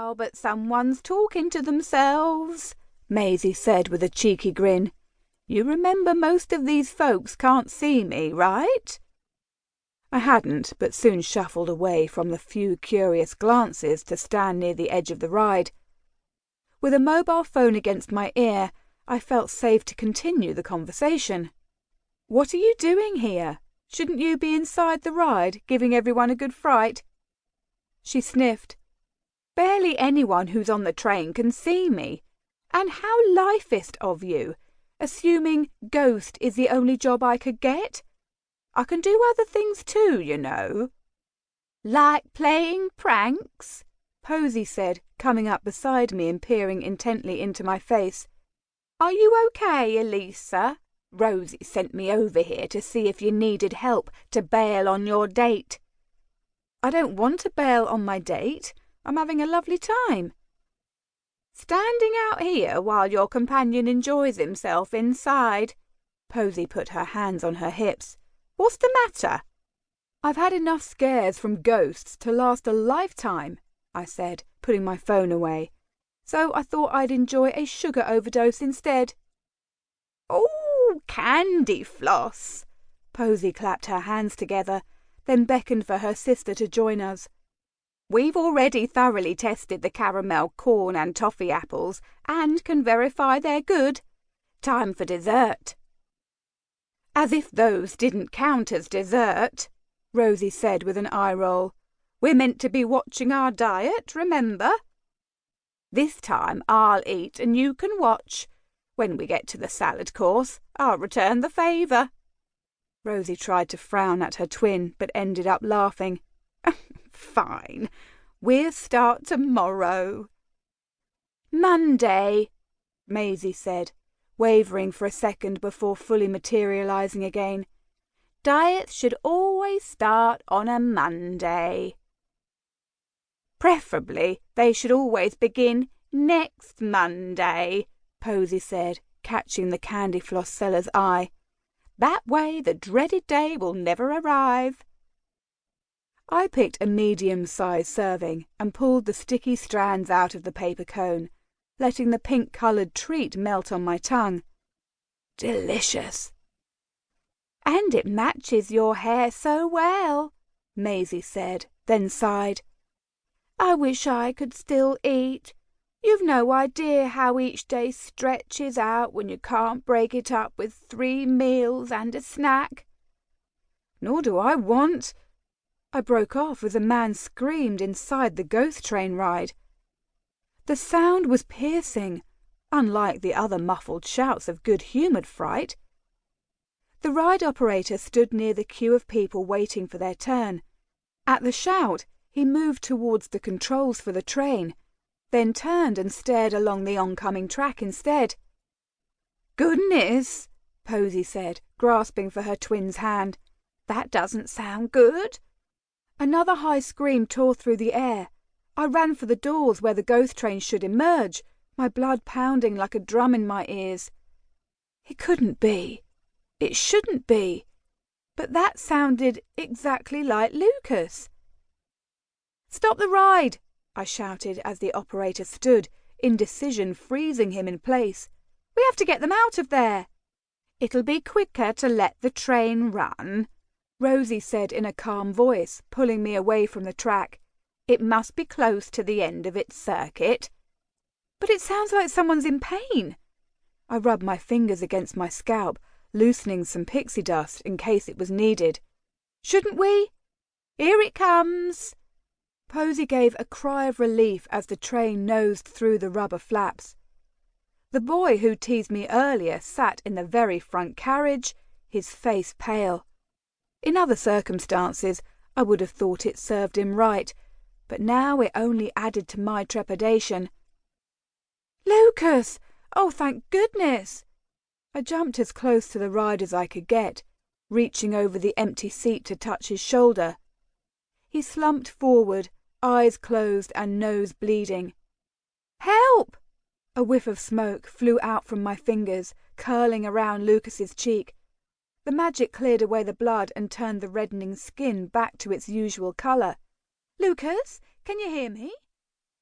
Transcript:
while, but someone's talking to themselves," Maisie said with a cheeky grin. "You remember most of these folks can't see me, right?" I hadn't, but soon shuffled away from the few curious glances to stand near the edge of the ride. With a mobile phone against my ear, I felt safe to continue the conversation. "What are you doing here? Shouldn't you be inside the ride, giving everyone a good fright?" She sniffed. "Barely anyone who's on the train can see me. And how lifist of you, assuming ghost is the only job I could get. I can do other things too, you know." "Like playing pranks?" Posy said, coming up beside me and peering intently into my face. "Are you okay, Elisa? Rosie sent me over here to see if you needed help to bail on your date." "I don't want to bail on my date. I'm having a lovely time." "Standing out here while your companion enjoys himself inside." Posy put her hands on her hips. "What's the matter?" "I've had enough scares from ghosts to last a lifetime," I said, putting my phone away. "So I thought I'd enjoy a sugar overdose instead." "Oh, candy floss!" Posy clapped her hands together, then beckoned for her sister to join us. "We've already thoroughly tested the caramel corn and toffee apples and can verify they're good. Time for dessert." "As if those didn't count as dessert," Rosie said with an eye roll. "We're meant to be watching our diet, remember? This time I'll eat and you can watch. When we get to the salad course, I'll return the favour." Rosie tried to frown at her twin, but ended up laughing. "Fine. We'll start tomorrow." "Monday," Maisie said, wavering for a second before fully materialising again. "Diets should always start on a Monday." "Preferably they should always begin next Monday," Posy said, catching the candy floss seller's eye. "That way the dreaded day will never arrive." I picked a medium-sized serving and pulled the sticky strands out of the paper cone, letting the pink-coloured treat melt on my tongue. Delicious! "And it matches your hair so well," Maisie said, then sighed. "I wish I could still eat. You've no idea how each day stretches out when you can't break it up with 3 meals and a snack." "Nor do I want—" I broke off as a man screamed inside the ghost train ride. The sound was piercing, unlike the other muffled shouts of good-humoured fright. The ride operator stood near the queue of people waiting for their turn. At the shout, he moved towards the controls for the train, then turned and stared along the oncoming track instead. "Goodness," Posy said, grasping for her twin's hand. "That doesn't sound good." Another high scream tore through the air. I ran for the doors where the ghost train should emerge, my blood pounding like a drum in my ears. It couldn't be. It shouldn't be. But that sounded exactly like Lucas. "Stop the ride!" I shouted as the operator stood, indecision freezing him in place. "We have to get them out of there." "It'll be quicker to let the train run," Rosie said in a calm voice, pulling me away from the track. "It must be close to the end of its circuit." "But it sounds like someone's in pain." I rubbed my fingers against my scalp, loosening some pixie dust in case it was needed. "Shouldn't we?" "Here it comes." Posy gave a cry of relief as the train nosed through the rubber flaps. The boy who teased me earlier sat in the very front carriage, his face pale. In other circumstances, I would have thought it served him right, but now it only added to my trepidation. "Lucas! Oh, thank goodness!" I jumped as close to the ride as I could get, reaching over the empty seat to touch his shoulder. He slumped forward, eyes closed and nose bleeding. "Help!" A whiff of smoke flew out from my fingers, curling around Lucas's cheek. The magic cleared away the blood and turned the reddening skin back to its usual colour. "Lucas, can you hear me?"